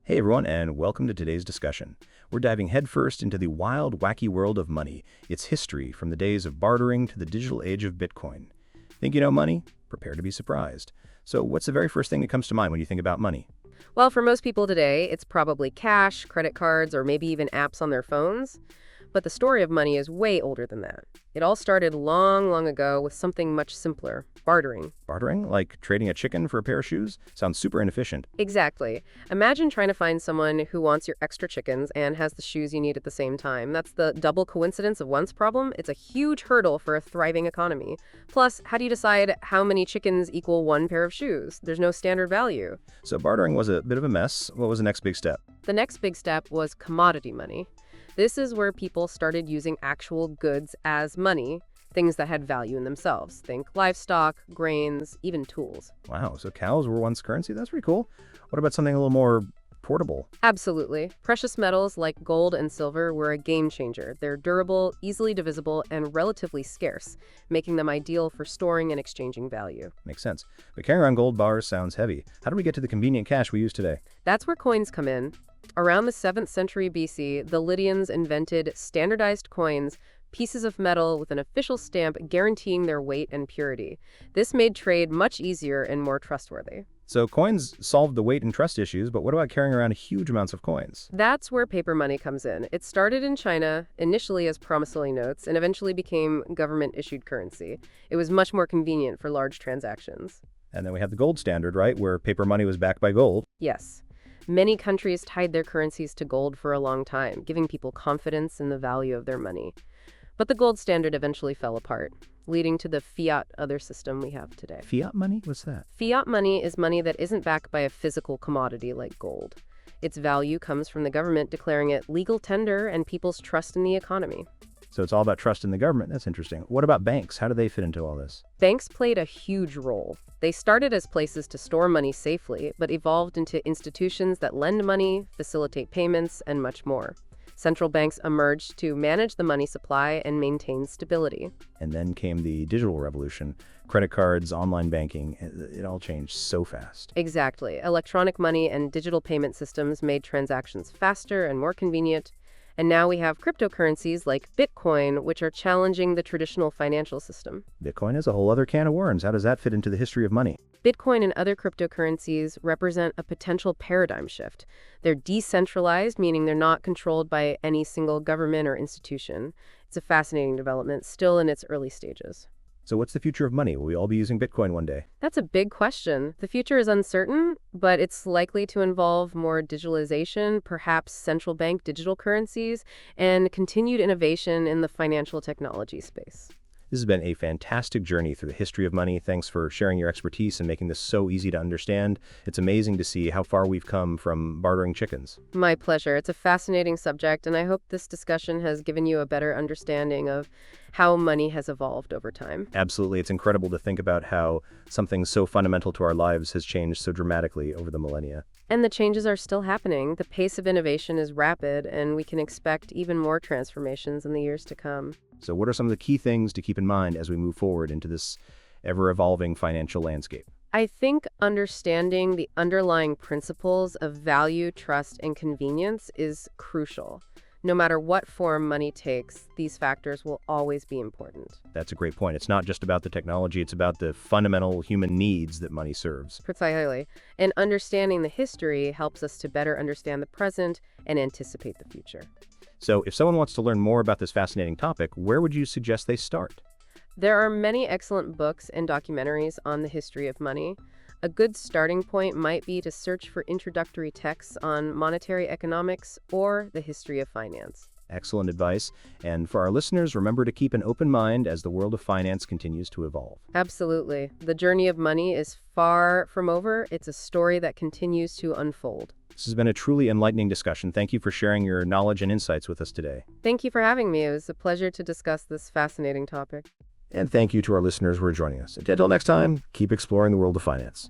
Hey everyone, and welcome to today's discussion. We're diving headfirst into the wild, wacky world of money, its history from the days of bartering to the digital age of Bitcoin. Think you know money? Prepare to be surprised. So what's the very first thing that comes to mind when you think about money? Well, for most people today, it's probably cash, credit cards, or maybe even apps on their phones. But the story of money is way older than that. It all started long, long ago with something much simpler, bartering. Bartering? Like trading a chicken for a pair of shoes? Sounds super inefficient. Exactly. Imagine trying to find someone who wants your extra chickens and has the shoes you need at the same time. That's the double coincidence of one's problem. It's a huge hurdle for a thriving economy. Plus, how do you decide how many chickens equal one pair of shoes? There's no standard value. So bartering was a bit of a mess. What was the next big step? The next big step was commodity money. This is where people started using actual goods as money, things that had value in themselves. Think livestock, grains, even tools. Wow, so cows were once currency? That's pretty cool. What about something a little more portable? Absolutely. Precious metals like gold and silver were a game changer. They're durable, easily divisible, and relatively scarce, making them ideal for storing and exchanging value. Makes sense. But carrying around gold bars sounds heavy. How do we get to the convenient cash we use today? That's where coins come in. Around the 7th century BC, the Lydians invented standardized coins, pieces of metal with an official stamp guaranteeing their weight and purity. This made trade much easier and more trustworthy. So coins solved the weight and trust issues, but what about carrying around huge amounts of coins? That's where paper money comes in. It started in China, initially as promissory notes, and eventually became government-issued currency. It was much more convenient for large transactions. And then we have the gold standard, right, where paper money was backed by gold. Yes. Many countries tied their currencies to gold for a long time, giving people confidence in the value of their money. But the gold standard eventually fell apart, leading to the fiat other system we have today. Fiat money? What's that? Fiat money is money that isn't backed by a physical commodity like gold. Its value comes from the government declaring it legal tender and people's trust in the economy. So it's all about trust in the government. That's interesting. What about banks? How do they fit into all this? Banks played a huge role. They started as places to store money safely, but evolved into institutions that lend money, facilitate payments, and much more. Central banks emerged to manage the money supply and maintain stability. And then came the digital revolution. Credit cards, online banking, it all changed so fast. Exactly. Electronic money and digital payment systems made transactions faster and more convenient. And now we have cryptocurrencies like Bitcoin, which are challenging the traditional financial system. Bitcoin is a whole other can of worms. How does that fit into the history of money? Bitcoin and other cryptocurrencies represent a potential paradigm shift. They're decentralized, meaning they're not controlled by any single government or institution. It's a fascinating development, still in its early stages. So what's the future of money? Will we all be using Bitcoin one day? That's a big question. The future is uncertain, but it's likely to involve more digitalization, perhaps central bank digital currencies, and continued innovation in the financial technology space. This has been a fantastic journey through the history of money. Thanks for sharing your expertise and making this so easy to understand. It's amazing to see how far we've come from bartering chickens. My pleasure. It's a fascinating subject, and I hope this discussion has given you a better understanding of how money has evolved over time. Absolutely. It's incredible to think about how something so fundamental to our lives has changed so dramatically over the millennia. And the changes are still happening. The pace of innovation is rapid, and we can expect even more transformations in the years to come. So what are some of the key things to keep in mind as we move forward into this ever-evolving financial landscape? I think understanding the underlying principles of value, trust, and convenience is crucial. No matter what form money takes, these factors will always be important. That's a great point. It's not just about the technology, it's about the fundamental human needs that money serves. Precisely. And understanding the history helps us to better understand the present and anticipate the future. So if someone wants to learn more about this fascinating topic, where would you suggest they start? There are many excellent books and documentaries on the history of money. A good starting point might be to search for introductory texts on monetary economics or the history of finance. Excellent advice. And for our listeners, remember to keep an open mind as the world of finance continues to evolve. Absolutely. The journey of money is far from over. It's a story that continues to unfold. This has been a truly enlightening discussion. Thank you for sharing your knowledge and insights with us today. Thank you for having me. It was a pleasure to discuss this fascinating topic. And thank you to our listeners who are joining us. Until next time, keep exploring the world of finance.